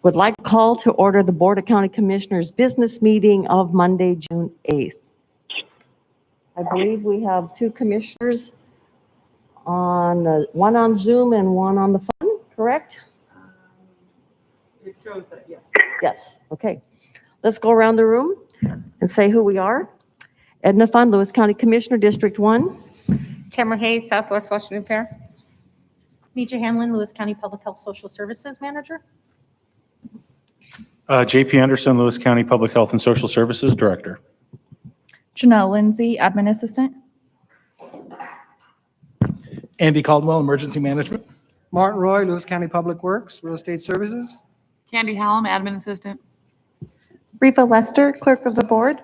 Would like to call to order the Board of County Commissioners business meeting of Monday, June 8th. I believe we have two commissioners one on Zoom and one on the phone, correct? It shows that, yes. Yes, okay. Let's go around the room and say who we are. Edna Fund, Lewis County Commissioner, District 1. Tamara Hayes, Southwest Washington Fair. Mija Hanlon, Lewis County Public Health Social Services Manager. JP Anderson, Lewis County Public Health and Social Services Director. Janelle Lindsay, Admin Assistant. Andy Caldwell, Emergency Management. Martin Roy, Lewis County Public Works, Real Estate Services. Candy Hallam, Admin Assistant. Reva Lester, Clerk of the Board.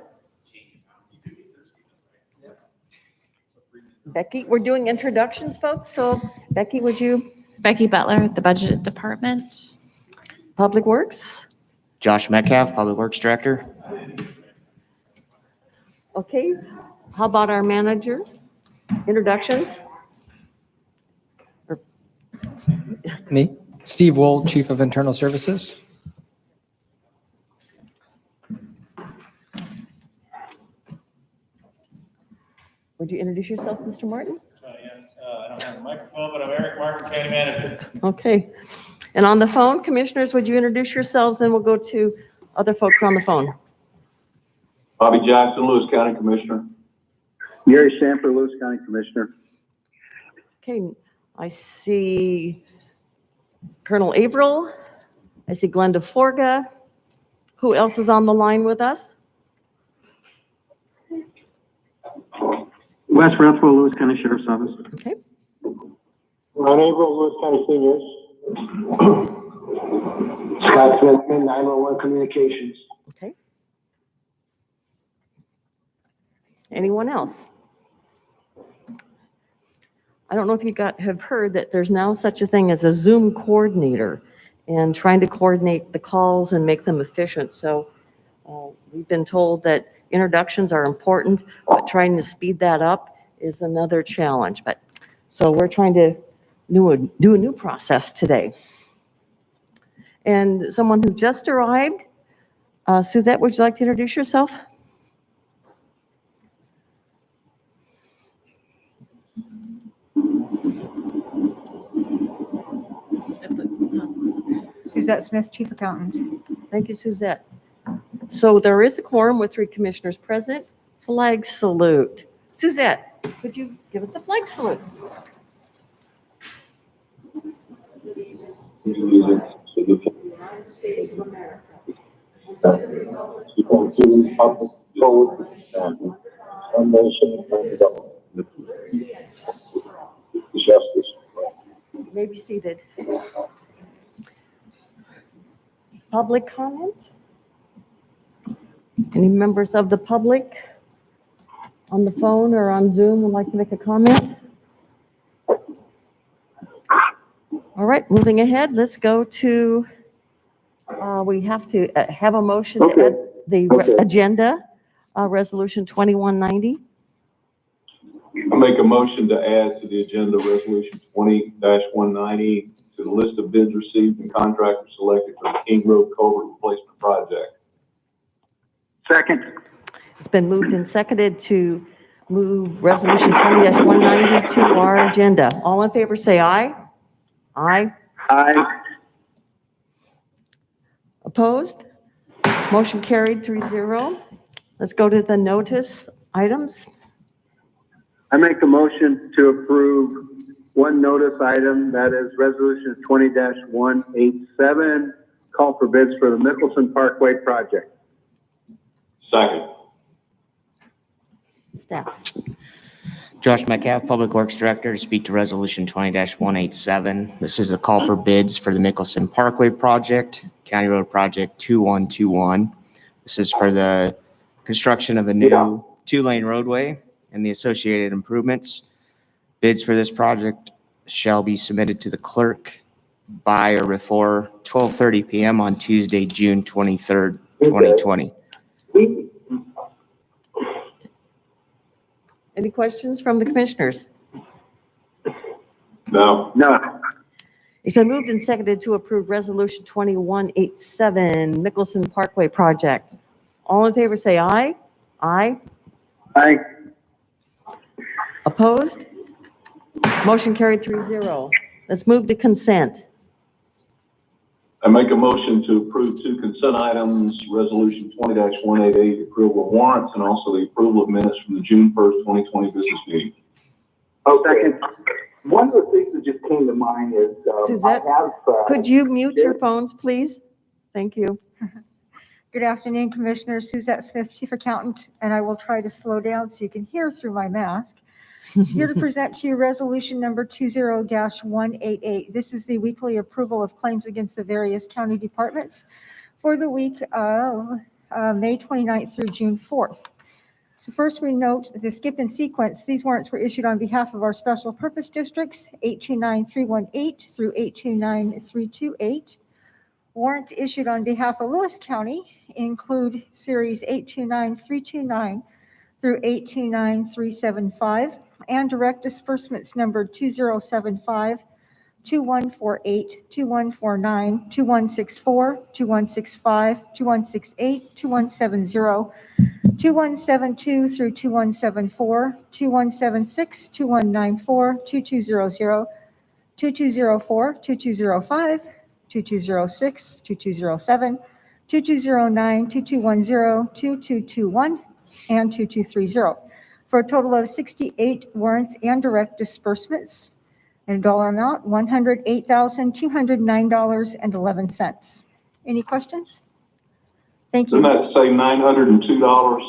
Becky, we're doing introductions, folks, so Becky, would you? Becky Butler, the Budget Department. Public Works? Josh Metcalf, Public Works Director. Okay, how about our manager? Introductions? Me, Steve Wold, Chief of Internal Services. Would you introduce yourself, Mr. Martin? I don't have a microphone, but I'm Eric Martin, County Manager. Okay. And on the phone, commissioners, would you introduce yourselves? Then we'll go to other folks on the phone. Bobby Jackson, Lewis County Commissioner. Gary Sanford, Lewis County Commissioner. Okay, I see Colonel Averill. I see Glenda Forga. Who else is on the line with us? Wes Rathwell, Lewis County Sheriff's Office. Okay. Ron Averill, Lewis County Seniors. Scott Smithman, 911 Communications. Okay. Anyone else? I don't know if you have heard that there's now such a thing as a Zoom coordinator and trying to coordinate the calls and make them efficient. So we've been told that introductions are important, but trying to speed that up is another challenge. So we're trying to do a new process today. And someone who just arrived, Suzette, would you like to introduce yourself? Suzette Smith, Chief Accountant. Thank you, Suzette. So there is a quorum with 3 commissioners present. Flag salute. Suzette, could you give us a flag salute? United States of America. One nation under God. Justice. You may be seated. Public comment? Any members of the public on the phone or on Zoom would like to make a comment? All right, moving ahead, let's go to, we have to have a motion to add the agenda, Resolution 2190. I make a motion to add to the agenda Resolution 20-190 to the list of bids received and contractors selected for the King Road Culvert Replacement Project. Second. It's been moved and seconded to move Resolution 20-190 to our agenda. All in favor say aye. Aye. Aye. Opposed? Motion carried 3-0. Let's go to the notice items. I make a motion to approve one notice item, that is Resolution 20-187, call for bids for the Mickelson Parkway project. Second. Staff. Josh Metcalf, Public Works Director, to speak to Resolution 20-187. This is a call for bids for the Mickelson Parkway project, County Road Project 2121. This is for the construction of a new 2-lane roadway and the associated improvements. Bids for this project shall be submitted to the clerk by or before 12:30 p.m. on Tuesday, June 23rd, 2020. Any questions from the commissioners? No. No. It's been moved and seconded to approve Resolution 2187, Mickelson Parkway Project. All in favor, say aye. Aye. Aye. Opposed? Motion carried 3-0. Let's move to consent. I make a motion to approve two consent items, Resolution 20-188, approval of warrants, and also the approval of minutes from the June 1st, 2020 business meeting. Second. One of the things that just came to mind is, Suzette, could you mute your phones, please? Thank you. Good afternoon, Commissioners. Suzette Smith, Chief Accountant, and I will try to slow down so you can hear through my mask. Here to present to you Resolution number 20-188. This is the weekly approval of claims against the various county departments for the week of May 29th through June 4th. So first we note the skip and sequence. These warrants were issued on behalf of our special purpose districts, 829318 through 829328. Warrants issued on behalf of Lewis County include Series 829329 through 829375 and direct disbursements number 2075, 2148, 2149, 2164, 2165, 2168, 2170, 2172 through 2174, 2176, 2194, 2200, 2204, 2205, 2206, 2207, 2209, 2210, 2221, and 2230, for a total of 68 warrants and direct disbursements, and a dollar amount, $108,209.11. Any questions? Thank you. Doesn't that say $902?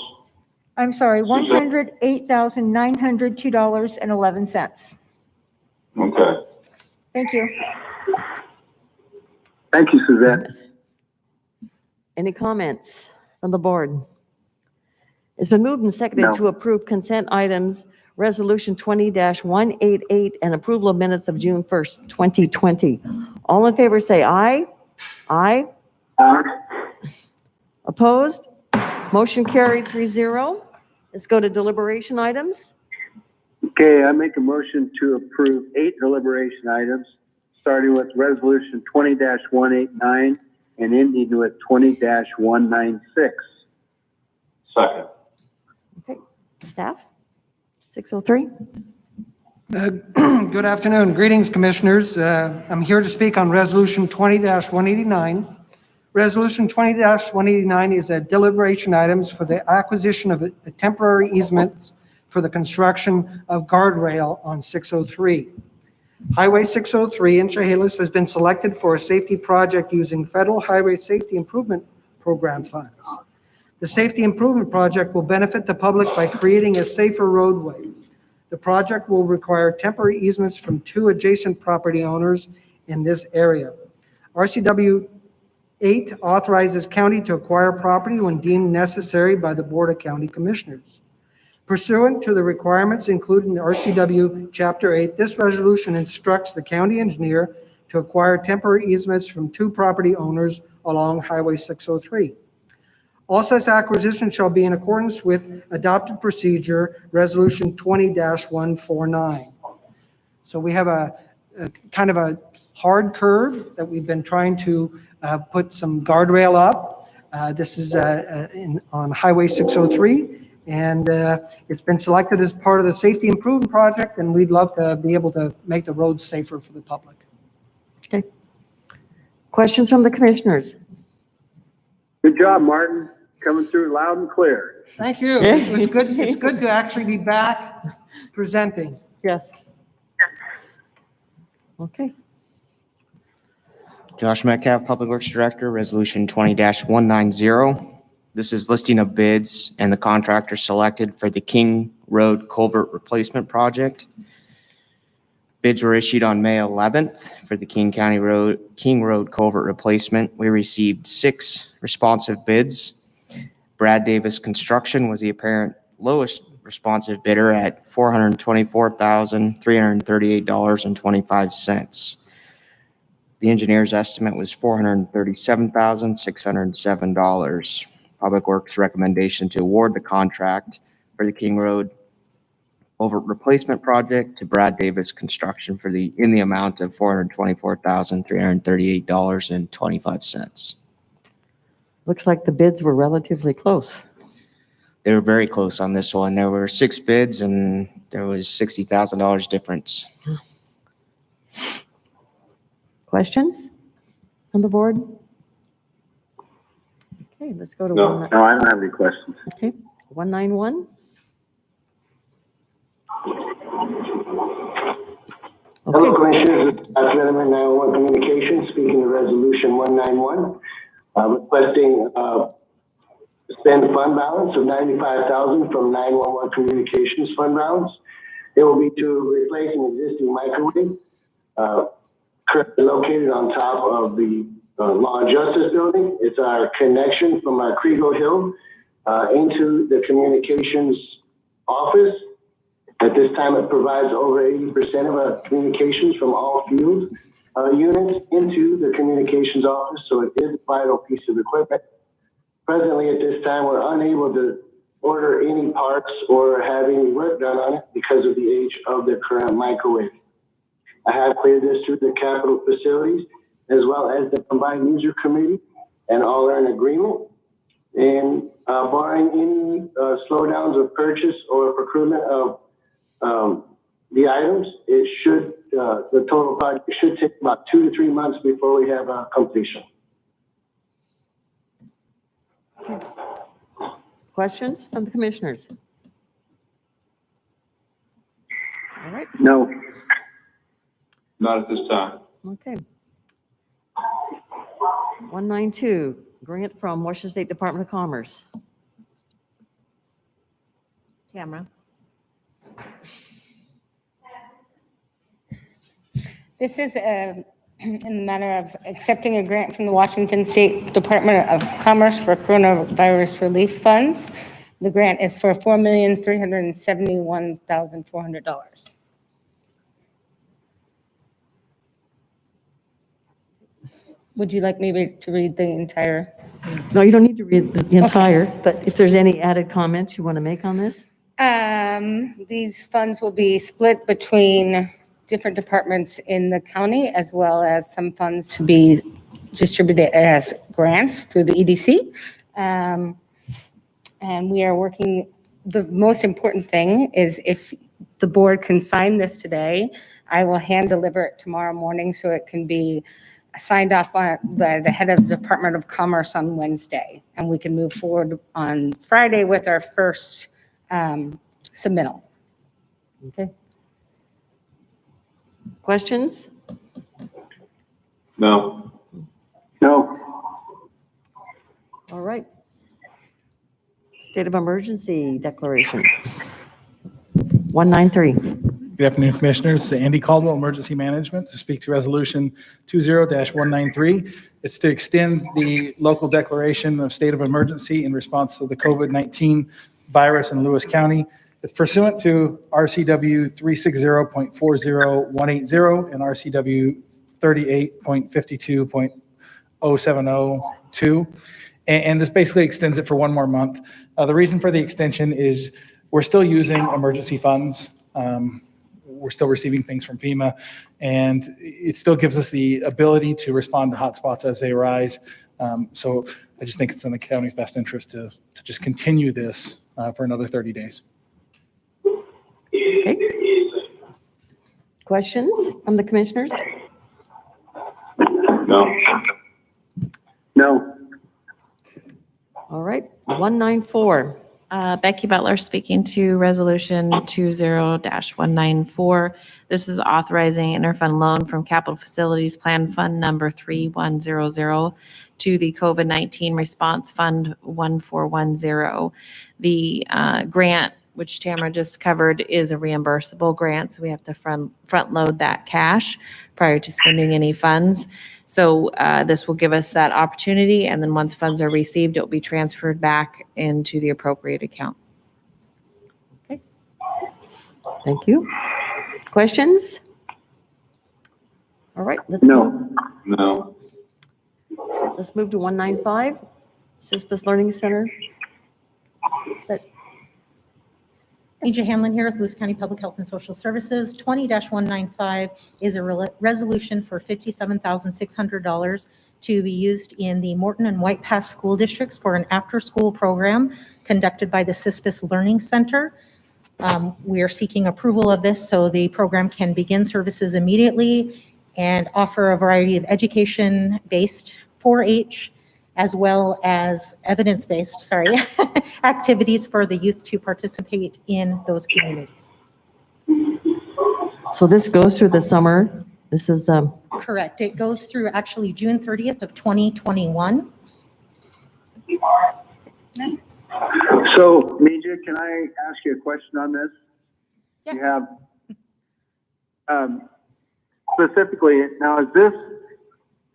I'm sorry, $108,902.11. Okay. Thank you. Thank you, Suzette. Any comments from the board? It's been moved and seconded No. to approve consent items, Resolution 20-188, and approval of minutes of June 1st, 2020. All in favor, say aye. Aye. Opposed? Motion carried 3-0. Let's go to deliberation items. Okay, I make a motion to approve 8 deliberation items, starting with Resolution 20-189 and ending with 20-196. Second. Okay, staff, 603. Good afternoon. Greetings, Commissioners. I'm here to speak on Resolution 20-189. Resolution 20-189 is a deliberation items for the acquisition of a temporary easements for the construction of guardrail on 603. Highway 603 in Chehalis has been selected for a safety project using Federal Highway Safety Improvement Program funds. The safety improvement project will benefit the public by creating a safer roadway. The project will require temporary easements from 2 adjacent property owners in this area. RCW 8 authorizes county to acquire property when deemed necessary by the Board of County Commissioners. Pursuant to the requirements included in RCW Chapter 8, this resolution instructs the county engineer to acquire temporary easements from 2 property owners along Highway 603. All such acquisition shall be in accordance with adopted procedure, Resolution 20-149. So we have a kind of a hard curve that we've been trying to put some guardrail up. This is on Highway 603, and it's been selected as part of the safety improvement project, and we'd love to be able to make the roads safer for the public. Okay. Questions from the commissioners? Good job, Martin. Coming through loud and clear. Thank you. It was good. It's good to actually be back presenting. Yes. Okay. Josh Metcalf, Public Works Director, Resolution 20-190. This is listing of bids and the contractor selected for the King Road Culvert Replacement Project. Bids were issued on May 11th for the King Road Culvert Replacement. We received 6 responsive bids. Brad Davis Construction was the apparent lowest responsive bidder at $424,338.25. The engineer's estimate was $437,607. Public Works recommendation to award the contract for the King Road culvert replacement project to Brad Davis Construction in the amount of $424,338.25. Looks like the bids were relatively close. They were very close on this one. There were 6 bids and there was $60,000 difference. Questions on the board? Okay, let's go to No, I don't have any questions. 191. Hello, Okay, Commissioners. Gentlemen, 911 Communications, speaking to Resolution 191, requesting spend fund balance of $95,000 from 911 Communications fund balance. It will be to replace an existing microwave currently located on top of the Law and Justice Building. It's our connection from our Kriegel Hill into the communications office. At this time, it provides over 80% of our communications from all field units into the communications office, so it is a vital piece of equipment. Presently, at this time, we're unable to order any parts or have any work done on it because of the age of the current microwave. I have cleared this through the capital facilities as well as the combined user committee, and all are in agreement. And barring any slowdowns of purchase or procurement of the items, it should the total project should take about 2 to 3 months before we have completion. questions from the commissioners? All right, No. Not at this time. okay. 192, grant from Washington State Department of Commerce. Tamara. This is in the matter of accepting a grant from the Washington State Department of Commerce for coronavirus relief funds. The grant is for $4,371,400. Would you like me to read the entire? No, you don't need to read the entire, but if there's any added comments you want to make on this? These funds will be split between different departments in the county, as well as some funds to be distributed as grants through the EDC. And we are working, the most important thing is if the board can sign this today, I will hand deliver it tomorrow morning so it can be signed off by the head of the Department of Commerce on Wednesday. And we can move forward on Friday with our first submittal. Okay. Questions? No. No. All right. State of emergency declaration. 193. Good afternoon, Commissioners. Andy Caldwell, Emergency Management, to speak to Resolution 20-193. It's to extend the local declaration of state of emergency in response to the COVID-19 virus in Lewis County. It's pursuant to RCW 360.40180 and RCW 38.52.0702. And this basically extends it for 1 more month. The reason for the extension is we're still using emergency funds. We're still receiving things from FEMA, and it still gives us the ability to respond to hotspots as they arise. So I just think it's in the county's best interest to just continue this for another 30 days. Okay. Questions from the commissioners? No. No. All right, 194. Becky Butler speaking to Resolution 20-194. This is authorizing interfund loan from Capital Facilities Plan Fund number 3100 to the COVID-19 Response Fund 1410. The grant, which Tamara just covered, is a reimbursable grant, so we have to front load that cash prior to spending any funds. So this will give us that opportunity, and then once funds are received, it will be transferred back into the appropriate account. Okay. Thank you. Questions? All right, let's move. No. Let's move to 195, CISPAS Learning Center. Mija Hanlon here with Lewis County Public Health and Social Services. 20-195 is a resolution for $57,600 to be used in the Morton and White Pass school districts for an after-school program conducted by the CISPIS Learning Center. We are seeking approval of this so the program can begin services immediately and offer a variety of education-based 4-H as well as evidence-based, activities for the youth to participate in those communities. So this goes through the summer. This is, Correct. It goes through actually June 30th of 2021. So, Mija, can I ask you a question on this? Yes. You have, specifically, now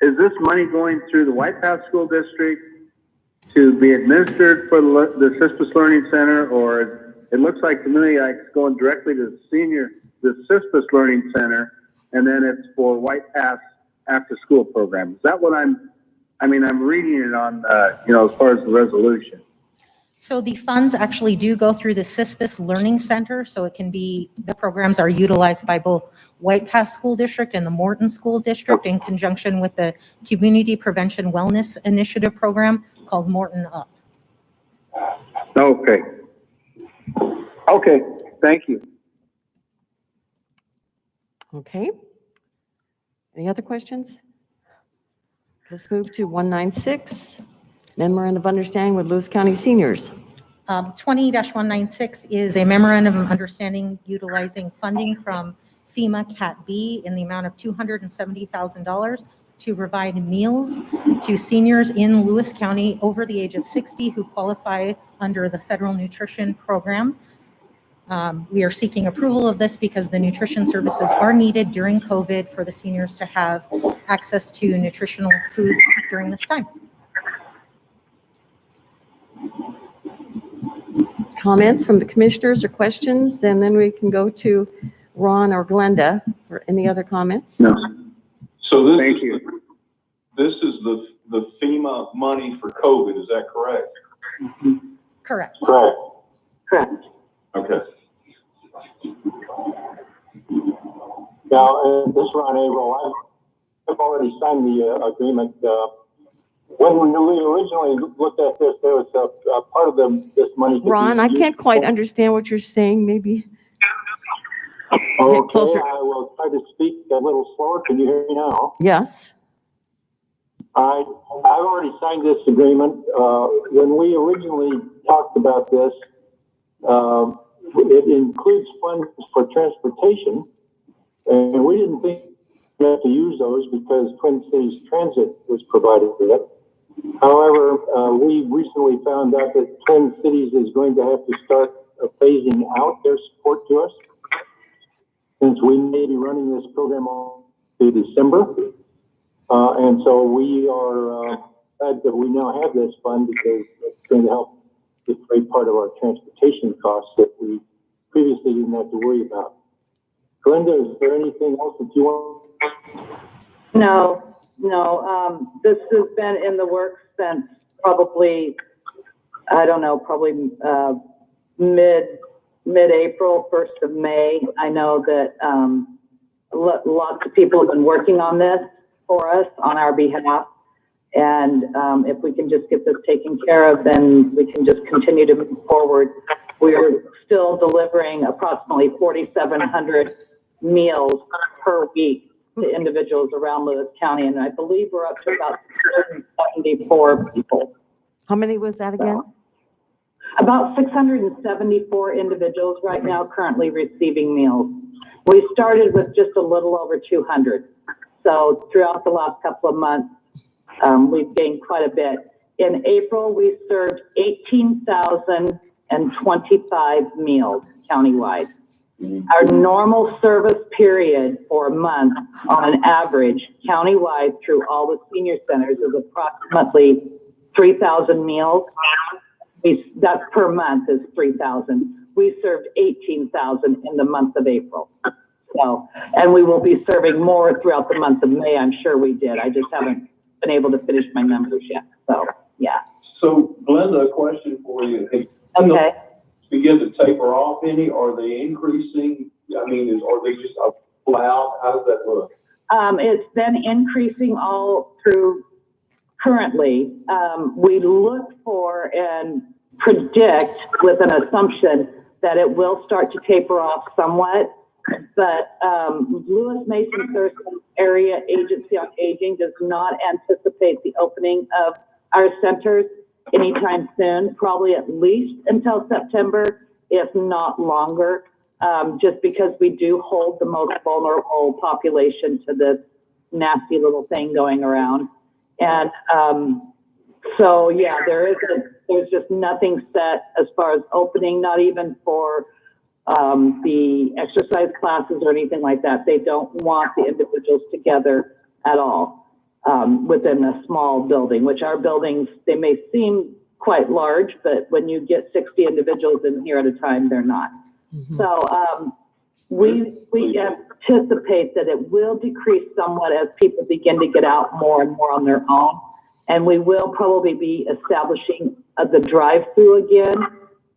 is this money going through the White Pass School District to be administered for the CISPIS Learning Center, or it looks like to me like it's going directly to the CISPIS Learning Center, and then it's for White Pass after school program? Is that what I'm reading it on, as far as the resolution? So the funds actually do go through the CISPIS Learning Center, so it can be, the programs are utilized by both White Pass School District and the Morton School District in conjunction with the Community Prevention Wellness Initiative program called Morton Up. Okay. Okay, thank you. okay. Any other questions? Let's move to 196, Memorandum of Understanding with Lewis County Seniors. 20-196 is a memorandum of understanding utilizing funding from FEMA Cat B in the amount of $270,000 to provide meals to seniors in Lewis County over the age of 60 who qualify under the federal nutrition program. We are seeking approval of this because the nutrition services are needed during COVID for the seniors to have access to nutritional foods during this time. Comments from the commissioners or questions, and then we can go to Ron or Glenda for any other comments. No. So this Thank is, you. this is the FEMA money for COVID, is that correct? Correct. Correct. Correct. Okay. Now, this is Ron Averill. I've already signed the agreement. When we originally looked at this, there was a part of this money. Ron, I can't quite understand what you're saying. Maybe. Okay, closer. I will try to speak a little slower. Can you hear me now? Yes. I've already signed this agreement. When we originally talked about this, it includes funds for transportation, and we didn't think we had to use those because Twin Cities Transit was provided with it. However, we recently found out that Twin Cities is going to have to start phasing out their support to us, since we may be running this program on to December. And so we are glad that we now have this fund because it's going to help defray part of our transportation costs that we previously didn't have to worry about. Glenda, is there anything else that you want? No. This has been in the works since probably, mid-April, 1st of May. I know that lots of people have been working on this for us on our behalf. And if we can just get this taken care of, then we can just continue to move forward. We are still delivering approximately 4,700 meals per week to individuals around Lewis County. And I believe we're up to about 674 people. How many was that again? About 674 individuals right now currently receiving meals. We started with just a little over 200. So throughout the last couple of months, we've gained quite a bit. In April, we served 18,025 meals countywide. Our normal service period for a month on an average countywide through all the senior centers is approximately 3,000 meals. That's per month is 3,000. We served 18,000 in the month of April. So, and we will be serving more throughout the month of May. I'm sure we did. I just haven't been able to finish my numbers yet. So, yeah. So Glenda, a question for you. Okay. Begin to taper off penny? Are they increasing? I mean, are they just a flat? How does that look? It's been increasing all through currently. We look for and predict with an assumption that it will start to taper off somewhat, but Lewis Mason Thurston Area Agency on Aging does not anticipate the opening of our centers anytime soon, probably at least until September, if not longer, just because we do hold the most vulnerable population to this nasty little thing going around. And so, yeah, there's just nothing set as far as opening, not even for the exercise classes or anything like that. They don't want the individuals together at all within a small building, which our buildings, they may seem quite large, but when you get 60 individuals in here at a time, they're not. So we anticipate that it will decrease somewhat as people begin to get out more and more on their own. And we will probably be establishing the drive-through again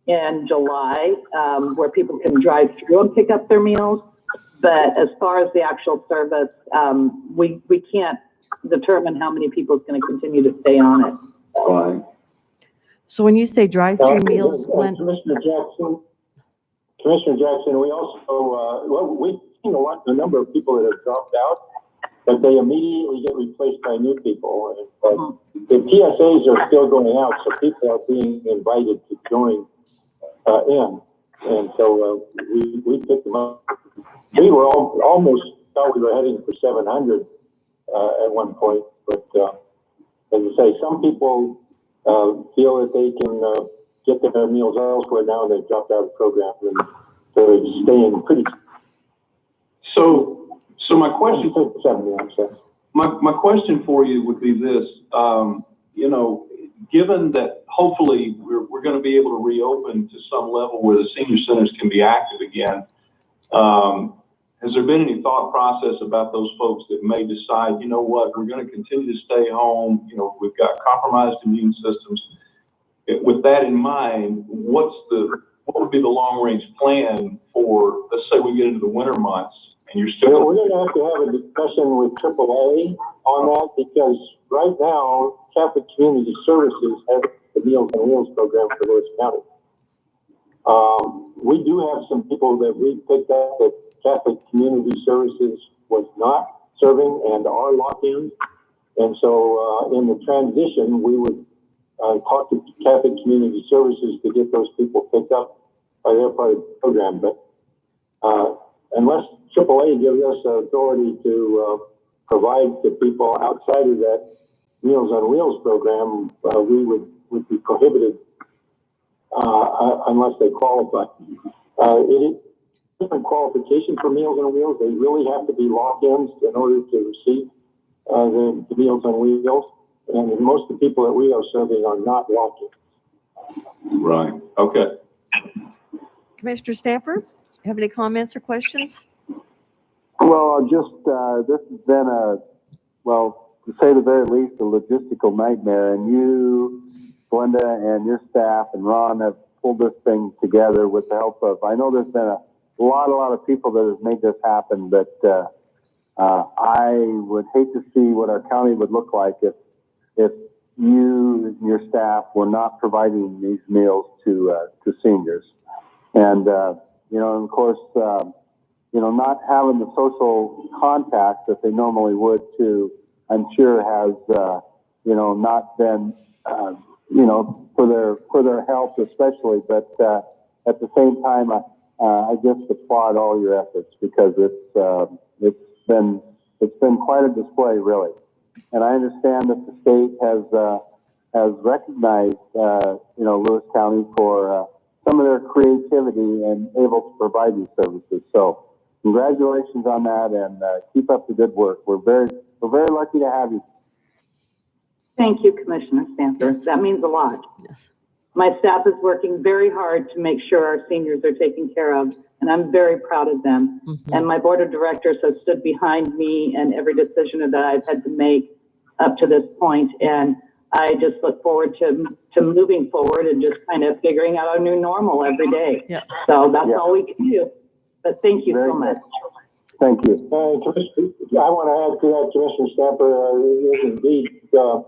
in July, where people can drive through and pick up their meals. But as far as the actual service, we can't determine how many people is going to continue to stay on it. Right. So when you say drive-through meals, when, Commissioner Jackson, we also, we've seen a number of people that have dropped out, but they immediately get replaced by new people. The TSAs are still going out, so people are being invited to join in. And so we picked them up. We were almost thought we were heading for 700 at one point, but as I say, some people feel that they can get their meals elsewhere now. They've dropped out of the program, and so they're staying pretty. So my question, my question for you would be this: you know, given that hopefully we're going to be able to reopen to some level where the senior centers can be active again, has there been any thought process about those folks that may decide, you know what, we're going to continue to stay home? You know, we've got compromised immune systems. With that in mind, what would be the long range plan for, let's say we get into the winter months and you're still. Well, we're going to have a discussion with AAA on that, because right now Catholic Community Services has the Meals on Wheels program for Lewis County. We do have some people that we picked up that Catholic Community Services was not serving and are lock-in. And so in the transition, we would talk to Catholic Community Services to get those people picked up by their part of the program. But unless AAA gives us the authority to provide to people outside of that Meals on Wheels program, we would be prohibited unless they qualify. It is different qualification for Meals on Wheels. They really have to be lock-ins in order to receive the Meals on Wheels. And most of the people that we are serving are not lock-ins. Right. Okay. Commissioner Stamper, have any comments or questions? Well, this has been to say the very least, a logistical nightmare. And you, Glenda, and your staff and Ron have pulled this thing together with the help of, I know there's been a lot of people that have made this happen, but I would hate to see what our county would look like if you and your staff were not providing these meals to seniors. And, of course, not having the social contact that they normally would to, I'm sure has, not been, for their health especially, but at the same time, I just applaud all your efforts, because it's been quite a display, really. And I understand that the state has recognized, Lewis County for some of their creativity and able to provide these services. So congratulations on that, and keep up the good work. We're very lucky to have you. Thank you, Commissioner Stamper. That means a lot. My staff is working very hard to make sure our seniors are taken care of, and I'm very proud of them. And my board of directors has stood behind me and every decision that I've had to make up to this point. And I just look forward to moving forward and just kind of figuring out our new normal every day. Yeah. So that's all we can do. But thank you so much. Thank you. I want to add to that, Commissioner Stamper, is indeed a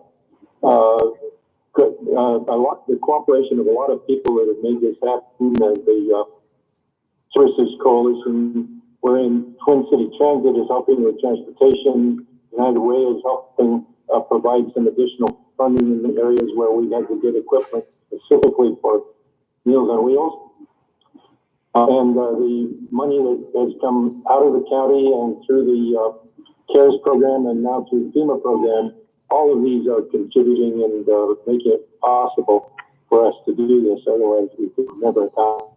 lot, the cooperation of a lot of people that have made this happen. The Services Coalition, wherein Twin City Transit is helping with transportation. United Way is helping provide some additional funding in the areas where we had to get equipment specifically for Meals on Wheels. And the money that has come out of the county and through the CARES program and now through the FEMA program, all of these are contributing and making it possible for us to do this. Otherwise, we could never accomplish.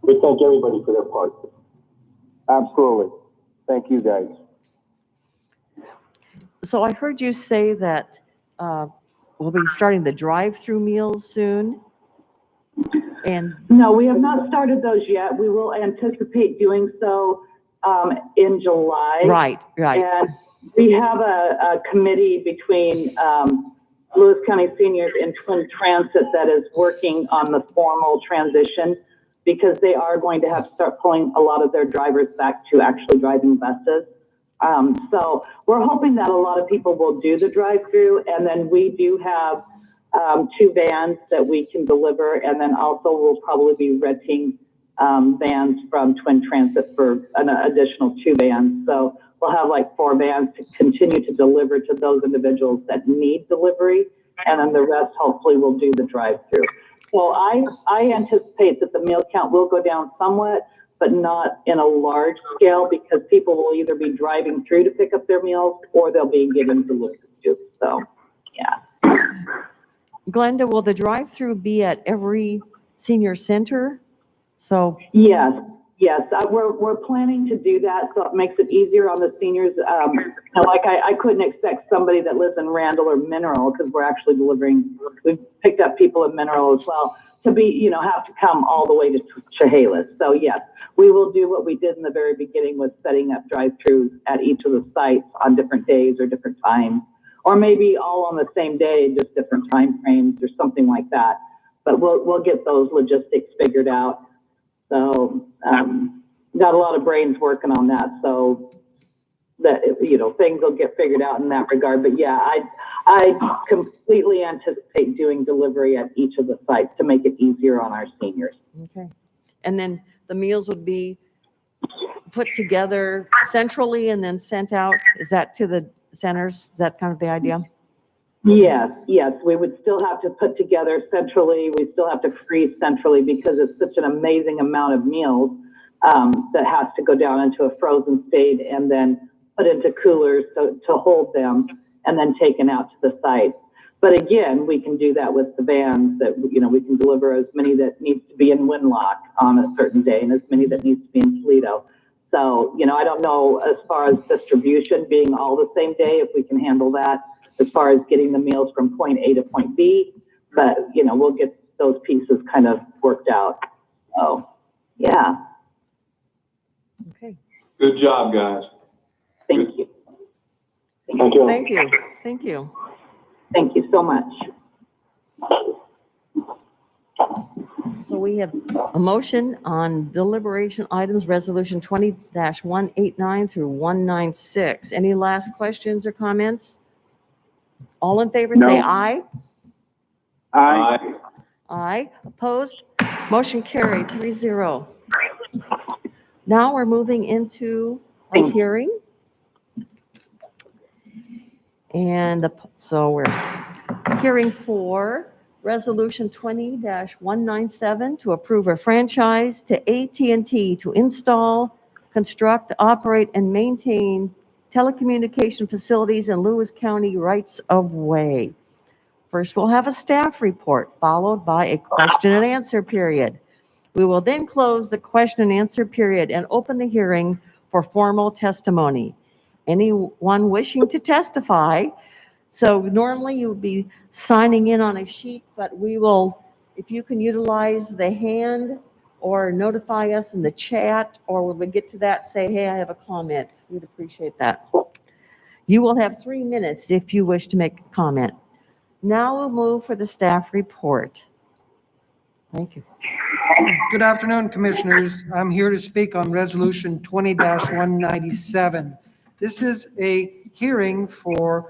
We thank everybody for their part. Absolutely. Thank you, guys. So I heard you say that we'll be starting the drive-through meals soon. And No, we have not started those yet. We will anticipate doing so in July. right. And we have a committee between Lewis County Seniors and Twin Transit that is working on the formal transition, because they are going to have to start pulling a lot of their drivers back to actually driving buses. So we're hoping that a lot of people will do the drive-through, and then we do have 2 vans that we can deliver, and then also we'll probably be renting vans from Twin Transit for an additional 2 vans. So we'll have like 4 vans to continue to deliver to those individuals that need delivery, and then the rest hopefully will do the drive-through. So I anticipate that the meal count will go down somewhat, but not in a large scale, because people will either be driving through to pick up their meals or they'll be getting delivered to. So, yeah. Glenda, will the drive-through be at every senior center? So Yes. We're planning to do that, so it makes it easier on the seniors. Like I couldn't expect somebody that lives in Randall or Mineral, because we're actually delivering. We've picked up people in Mineral as well, to be, have to come all the way to Chehalis. So yes, we will do what we did in the very beginning with setting up drive-throughs at each of the sites on different days or different times, or maybe all on the same day, just different time frames or something like that. But we'll get those logistics figured out. So got a lot of brains working on that, so that things will get figured out in that regard. But yeah, I completely anticipate doing delivery at each of the sites to make it easier on our seniors. okay, and then the meals would be put together centrally and then sent out. Is that to the centers? Is that kind of the idea? Yes, we would still have to put together centrally. We still have to freeze centrally, because it's such an amazing amount of meals that has to go down into a frozen state and then put into coolers to hold them and then taken out to the site. But again, we can do that with the vans that, we can deliver as many that needs to be in Winlock on a certain day and as many that needs to be in Toledo. So, I don't know as far as distribution being all the same day, if we can handle that, as far as getting the meals from point A to point B, but, we'll get those pieces kind of worked out. So, yeah. Okay. Good job, guys. Thank you. Thank you. Thank you. Thank you. Thank you so much. So we have a motion on deliberation items, resolution 20-189 through 196. Any last questions or comments? All in favor, say aye. Aye. Aye. Opposed? Motion carried, 3-0. Now we're moving into a hearing. And so we're hearing for resolution 20-197 to approve a franchise to AT&T to install, construct, operate, and maintain telecommunication facilities in Lewis County rights of way. First, we'll have a staff report, followed by a question and answer period. We will then close the question and answer period and open the hearing for formal testimony. Anyone wishing to testify, so normally you would be signing in on a sheet, but we will, if you can utilize the hand or notify us in the chat, or when we get to that, say, hey, I have a comment. We'd appreciate that. You will have 3 minutes if you wish to make a comment. Now we'll move for the staff report. Thank you. Good afternoon, Commissioners. I'm here to speak on Resolution 20-197. This is a hearing to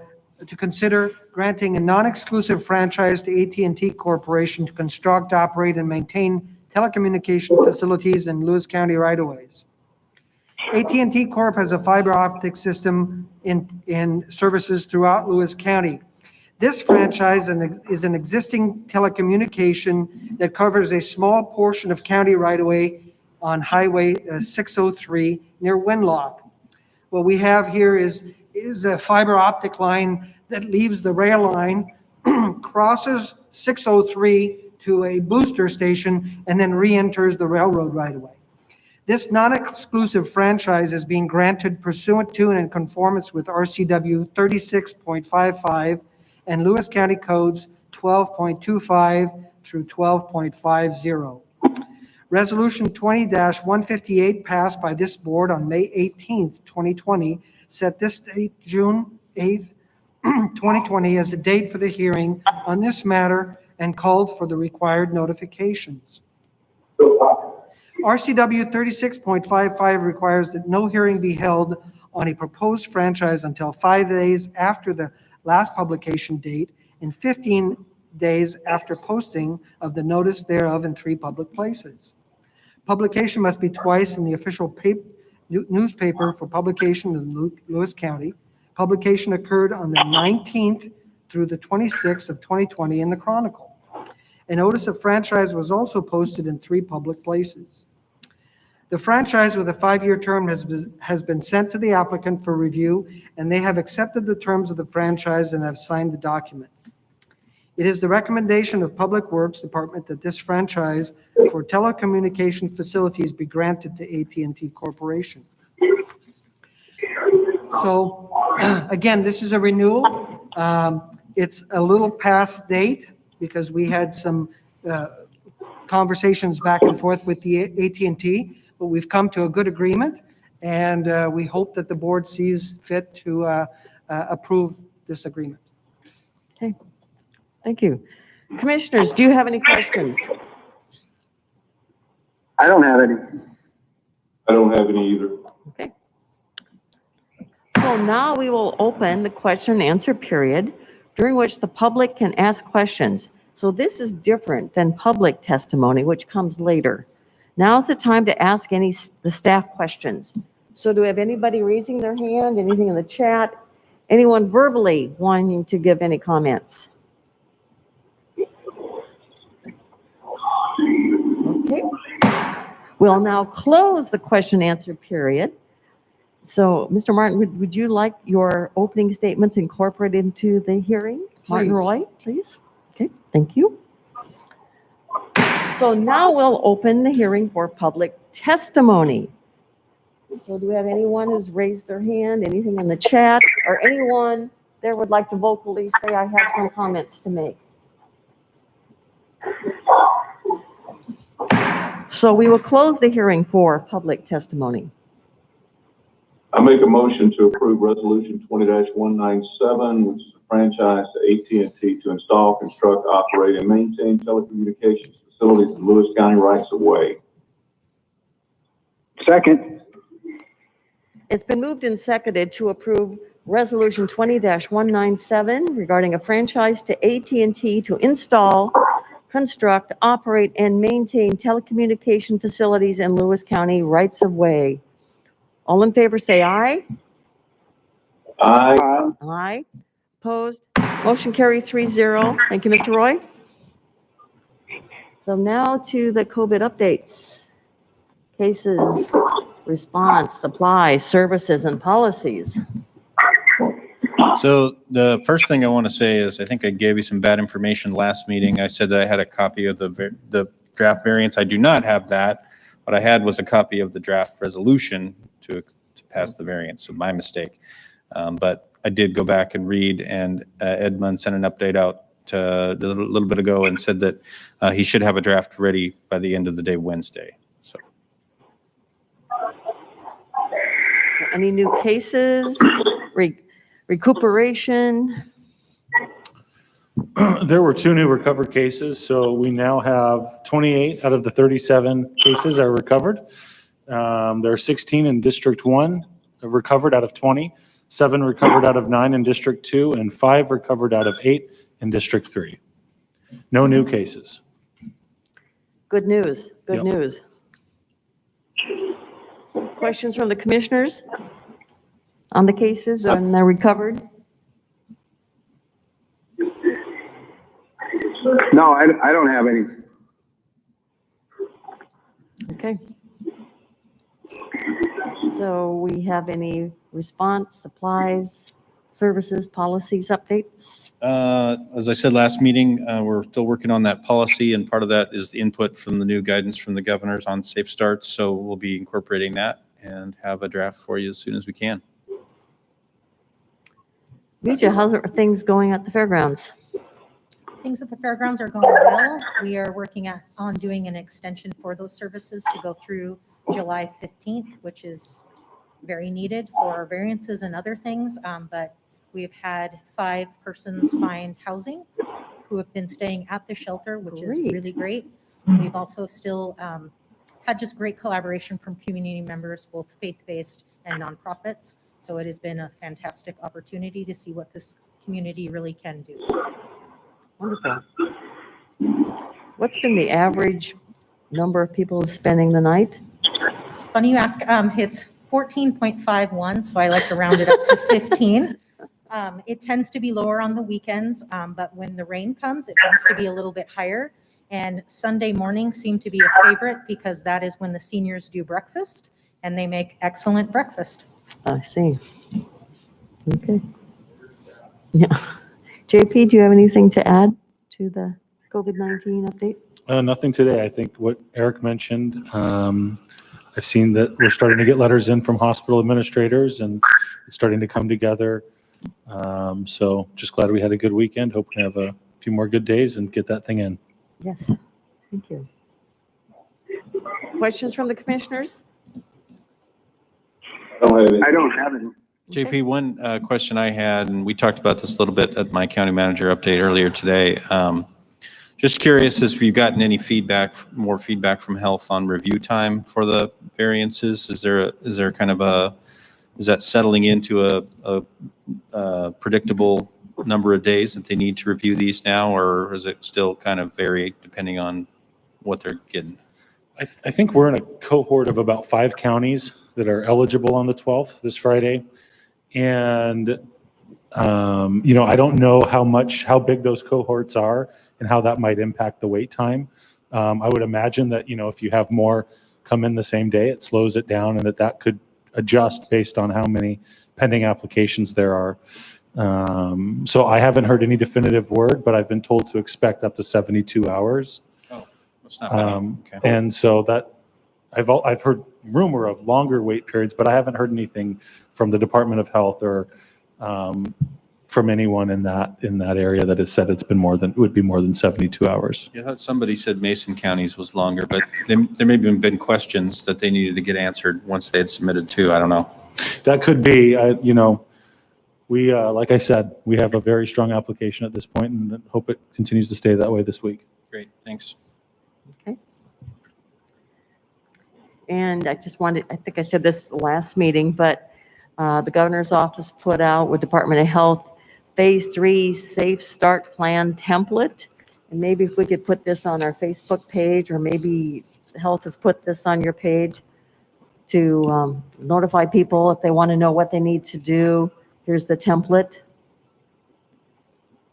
consider granting a non-exclusive franchise to AT&T Corporation to construct, operate, and maintain telecommunication facilities in Lewis County right-of-ways. AT&T Corp has a fiber optic system in services throughout Lewis County. This franchise is an existing telecommunication that covers a small portion of county right-of-way on Highway 603 near Winlock. What we have here is a fiber optic line that leaves the rail line, crosses 603 to a booster station, and then re-enters the railroad right-of-way. This non-exclusive franchise is being granted pursuant to and in conformance with RCW 36.55 and Lewis County Codes 12.25 through 12.50. Resolution 20-158 passed by this board on May 18th, 2020, set this date, June 8th, 2020, as the date for the hearing on this matter and called for the required notifications. RCW 36.55 requires that no hearing be held on a proposed franchise until 5 days after the last publication date and 15 days after posting of the notice thereof in 3 public places. Publication must be twice in the official newspaper for publication in Lewis County. Publication occurred on the 19th through the 26th of 2020 in the Chronicle. A notice of franchise was also posted in 3 public places. The franchise with a 5-year term has been sent to the applicant for review, and they have accepted the terms of the franchise and have signed the document. It is the recommendation of Public Works Department that this franchise for telecommunication facilities be granted to AT&T Corporation. So, again, this is a renewal. It's a little past date because we had some conversations back and forth with the AT&T. But we've come to a good agreement, and we hope that the board sees fit to approve this agreement. Okay, thank you. Commissioners, do you have any questions? I don't have any. I don't have any either. Okay. So now we will open the question and answer period during which the public can ask questions. So this is different than public testimony, which comes later. Now's the time to ask the staff questions. So do we have anybody raising their hand, anything in the chat? Anyone verbally wanting to give any comments? Okay. We'll now close the question and answer period. So, Mr. Martin, would you like your opening statements incorporated into the hearing? Martin Please. Roy, please. Okay, thank you. So now we'll open the hearing for public testimony. So do we have anyone who's raised their hand, anything in the chat, or anyone there would like to vocally say, I have some comments to make? So we will close the hearing for public testimony. I make a motion to approve Resolution 20-197, which is a franchise to AT&T to install, construct, operate, and maintain telecommunications facilities in Lewis County rights of way. Second. It's been moved and seconded to approve Resolution 20-197 regarding a franchise to AT&T to install, construct, operate, and maintain telecommunication facilities in Lewis County rights of way. All in favor say aye. Aye. Aye. Opposed? Motion carried 3-0. Thank you, Mr. Roy. So now to the COVID updates. Cases, response, supplies, services, and policies. So the first thing I want to say is I think I gave you some bad information last meeting. I said that I had a copy of the draft variance. I do not have that. What I had was a copy of the draft resolution to pass the variance, so my mistake. But I did go back and read, and Edmund sent an update out a little bit ago and said that he should have a draft ready by the end of the day Wednesday. So Any new cases, recuperation? There were 2 new recovered cases, so we now have 28 out of the 37 cases are recovered. There are 16 in District 1 recovered out of 20, 7 recovered out of 9 in District 2, and 5 recovered out of 8 in District 3. No new cases. Good news, good Yep. news. Questions from the commissioners on the cases and the recovered? No, I don't have any. Okay. So we have any response, supplies, services, policies, updates? As I said last meeting, we're still working on that policy, and part of that is the input from the new guidance from the governors on safe starts. So we'll be incorporating that and have a draft for you as soon as we can. Vijay, how's things going at the fairgrounds? Things at the fairgrounds are going well. We are working on doing an extension for those services to go through July 15th, which is very needed for our variances and other things. But we've had 5 persons find housing who have been staying at the shelter, which is really great. We've also still had just great collaboration from community members, both faith-based and nonprofits. So it has been a fantastic opportunity to see what this community really can do. Wonderful. What's been the average number of people spending the night? It's funny you ask. It's 14.51, so I like to round it up to 15. It tends to be lower on the weekends, but when the rain comes, it tends to be a little bit higher. And Sunday mornings seem to be a favorite because that is when the seniors do breakfast, and they make excellent breakfast. I see. Okay. Yeah. JP, do you have anything to add to the COVID-19 update? Nothing today. I think what Eric mentioned, I've seen that we're starting to get letters in from hospital administrators and it's starting to come together. So just glad we had a good weekend. Hope we have a few more good days and get that thing in. Yes, thank you. Questions from the commissioners? I don't have any. JP, one question I had, and we talked about this a little bit at my county manager update earlier today. Just curious if you've gotten any feedback, more feedback from health on review time for the variances. Is there kind of is that settling into a predictable number of days that they need to review these now, or is it still kind of vary depending on what they're getting? I think we're in a cohort of about 5 counties that are eligible on the 12th, this Friday. And, I don't know how big those cohorts are and how that might impact the wait time. I would imagine that, if you have more come in the same day, it slows it down and that could adjust based on how many pending applications there are. So I haven't heard any definitive word, but I've been told to expect up to 72 hours. Oh, that's not bad. Okay. And so that I've heard rumor of longer wait periods, but I haven't heard anything from the Department of Health or from anyone in that area that has said would be more than 72 hours. Yeah, I thought somebody said Mason counties was longer, but there may have been questions that they needed to get answered once they had submitted too. I don't know. That could be, we, like I said, we have a very strong application at this point and hope it continues to stay that way this week. Great, thanks. Okay. And I think I said this last meeting, but the governor's office put out with Department of Health Phase 3 Safe Start Plan template. And maybe if we could put this on our Facebook page, or maybe Health has put this on your page to notify people if they want to know what they need to do. Here's the template.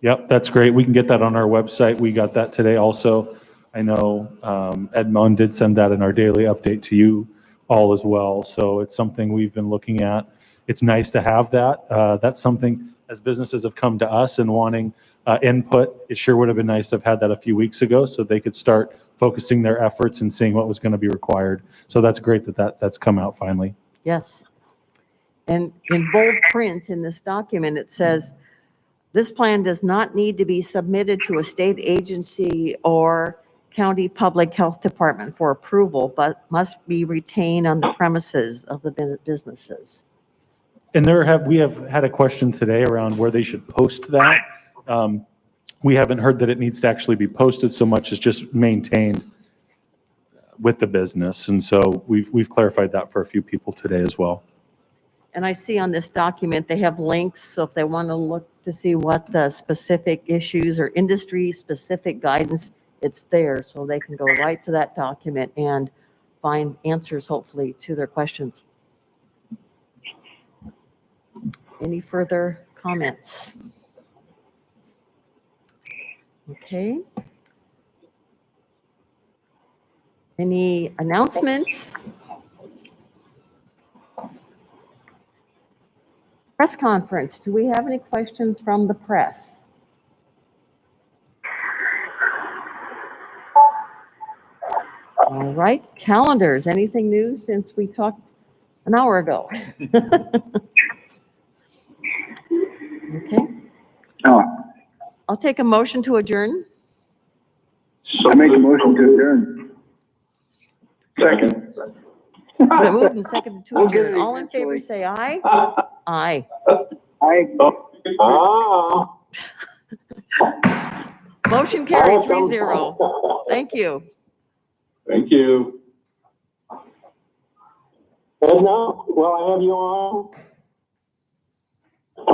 Yep, that's great. We can get that on our website. We got that today also. I know Edmond did send that in our daily update to you all as well. So it's something we've been looking at. It's nice to have that. That's something, as businesses have come to us and wanting input, it sure would have been nice to have had that a few weeks ago so they could start focusing their efforts and seeing what was going to be required. So that's great that's come out finally. Yes. And in bold print in this document, it says, this plan does not need to be submitted to a state agency or county public health department for approval, but must be retained on the premises of the businesses. And we have had a question today around where they should post that. we haven't heard that it needs to actually be posted so much as just maintained with the business. And so we've clarified that for a few people today as well. And I see on this document, they have links, so if they want to look to see what the specific issues or industry-specific guidance, it's there, so they can go right to that document and find answers, hopefully, to their questions. Any further comments? Okay. Any announcements? Press conference. Do we have any questions from the press? All right. Calendars. Anything new since we talked an hour ago? Okay. I'll take a motion to adjourn. I make a motion to adjourn. Second. It's been moved and seconded to Okay, adjourn. All in favor, eventually. say aye. Aye. Motion carried 3-0. Thank you. Thank you. And now, while I have you on,